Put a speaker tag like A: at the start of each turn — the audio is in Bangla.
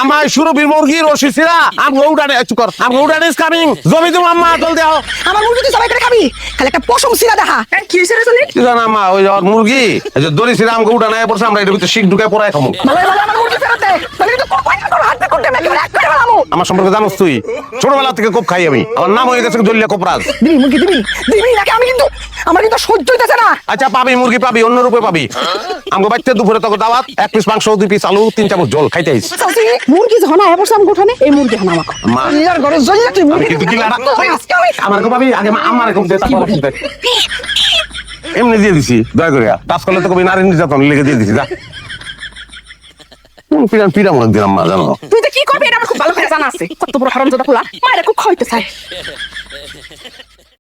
A: আমার সুরভির মুরগির রশিসিরা আম গৌডানে চুকর আম গৌডানে ইজ কামিং জমি তুমি আম্মা চল দাও
B: আমার মুরগি তুই সবাই করে খাবি খালি একটা পশম সিরা দেখা কি হইছে রে চলি
A: কি জানা আম্মা ওই মুরগি এই যে দড়ি সিরা আম গৌডানে পড়ছে আমরা এর ভিতরে শিক ঢুকায় পড়ায় খামু
B: ভালো ভালো আমার মুরগি ফেরত দে তাহলে তো কোপাইনা করে হাত করতে মেকে এক করে ফেলামু
A: আমার সম্পর্কে জানোস তুই ছোটবেলা থেকে খুব খাই আমি আমার নাম হয়ে গেছে জলিয়া কোপরাজ
B: দিবি মুরগি দিবি নাকি আমি কিন্তু আমার কিন্তু সহ্য হইতাছে না
A: আচ্ছা পাবি মুরগি পাবি অন্য রূপে পাবি আমগো বাইতে দুপুরে তোকে দাওয়াত 1 পিস মাংস 2 পিস আলু 3 চামচ জল খাইতে আইছি
B: চাচি মুরগি যখন আয় বসে আমি গোঠানে এই মুরগি হনা আমাকে
A: মা
B: ইয়ার ঘরে জলিয়া তুই মুরগি
A: কিন্তু কি লাড়া
B: আজকে আমি
A: আমার কো পাবি আগে আমার কো দে তারপর দে এমনি দিয়ে দিছি দয়া করে টাচ করলে তো কবি নারী নির্যাতন লিখে দিয়ে দিছি যা পিরান পিরান মনে দিলাম মা জানো
B: তুই তো কি করবি এটা আমার খুব ভালো করে জানা আছে কত বড় হারামজাদা পোলা মায়েরা খুব খাইতে চায়